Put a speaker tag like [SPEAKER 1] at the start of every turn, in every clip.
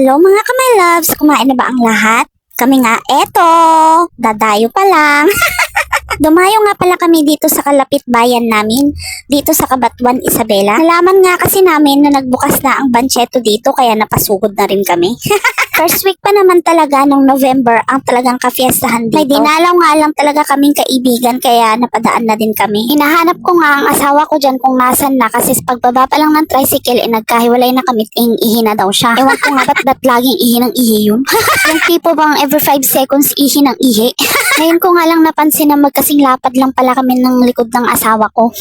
[SPEAKER 1] Hello mga kamay loves, kumain na ba ang lahat? Kami nga, eto, dadayo pa lang. Dumayo nga pala kami dito sa kalapit bayan namin, dito sa Cabanatuan, Isabela. Nalaman nga kasi namin na nagbukas na ang Banchetto dito kaya napasugod na rin kami. First week pa naman talaga nung November ang talagang kafiestahan dito. May dinalaw nga lang talaga kaming kaibigan kaya napadaan na din kami. Hinahanap ko nga ang asawa ko dyan kung nasan na kasi sa pagbaba pa lang ng tricycle nagkahiwalay na kami ihi na daw siya. Ewan ko nga ba't laging ihi ng ihi yun. Yung tipo bang every 5 seconds ihi ng ihi. Ngayon ko nga lang napansin na magkasing lapad lang pala kami ng likod ng asawa ko.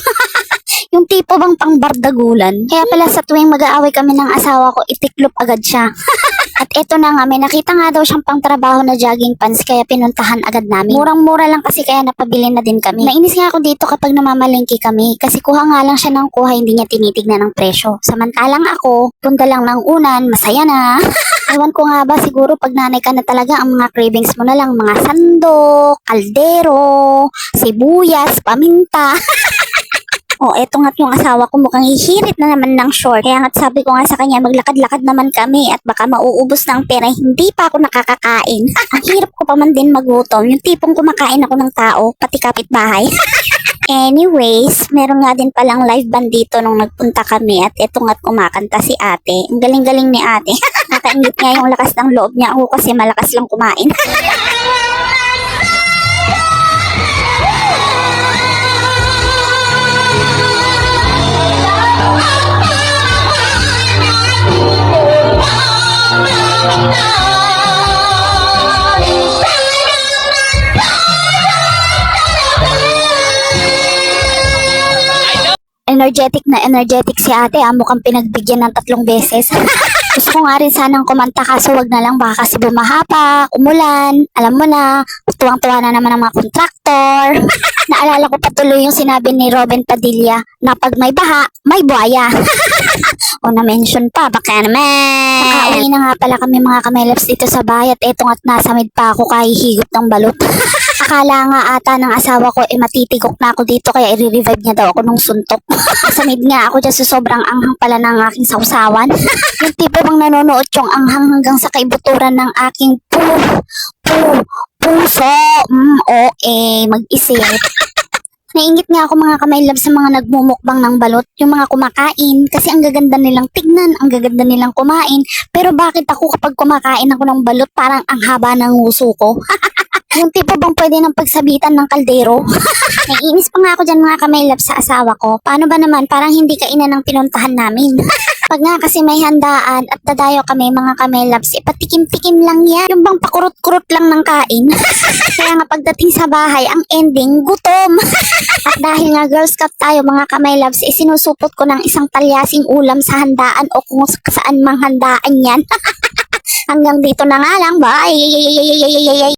[SPEAKER 1] Yung tipo bang pang bardagulan. Kaya pala sa tuwing mag-aaway kami ng asawa ko, itiklop agad siya. At eto na nga, may nakita nga daw siyang pangtrabaho na jogging pants kaya pinuntahan agad namin. Murang-mura lang kasi kaya napabili na din kami. Nainis nga ako dito kapag namamalengke kami kasi kuha nga lang siya ng kuha, hindi niya tinitignan ng presyo. Samantalang ako, punta lang ng unan, masaya na. Ewan ko nga ba, siguro pag nanay ka na talaga, ang mga cravings mo na lang, mga sandok, kaldero, sibuyas, paminta. Oh, eto nga't yung asawa ko mukhang hihirit na naman ng short. Kaya nga't sabi ko nga sa kanya, maglakad-lakad naman kami at baka mauubos ng pera, hindi pa ako nakakakain. Ang hirap ko pa man din magutom, yung tipong kumakain ako ng tao, pati kapitbahay. Anyways, meron nga din palang live band dito nung nagpunta kami at eto nga't kumakanta si ate. Ang galing-galing ni ate. Nakaingit nga yung lakas ng loob niya ako kasi malakas lang kumain. Energetic si ate, mukhang pinagbigyan ng 3 beses. Gusto ko nga rin sanang kumanta kaso wag na lang baka kasi bumaha pa, umulan, alam mo na, tuwang-tuwa na naman ang mga kontraktor. Naalala ko patuloy yung sinabi ni Robin Padilla na pag may baha, may buhaya. O na-mention pa, baka naman. Nakauwi na nga pala kami mga kamelaps dito sa bahay at eto nga't nasa mid pa ako kahihigop ng balot. Akala nga ata ng asawa ko matitigok na ako dito kaya i-revive niya daw ako nung suntok. Sa mid nga ako dyan sa sobrang anghang pala ng aking sausawan. Yung tipo bang nanonood yung anghang hanggang sa kaibuturan ng aking puso. Mag-isip. Naingit nga ako mga kamay love sa mga nagmumukbang ng balot, yung mga kumakain, kasi ang gaganda nilang tignan, ang gaganda nilang kumain, pero bakit ako kapag kumakain ako ng balot parang ang haba ng nguso ko? Yung tipo bang pwede ng pagsabitan ng kaldero? Naiinis pa nga ako dyan mga kamay love sa asawa ko, paano ba naman parang hindi kainan ng pinuntahan namin? Pag nga kasi may handaan at dadayo kami mga kamay loves, patikim-tikim lang yan. Yung bang pakurot-kurot lang ng kain. Kaya nga pagdating sa bahay, ang ending, gutom. At dahil nga Girl Scout tayo mga kamay loves, sinusupot ko ng isang talyasing ulam sa handaan o kung saan mang handaan yan. Hanggang dito na nga lang, bye!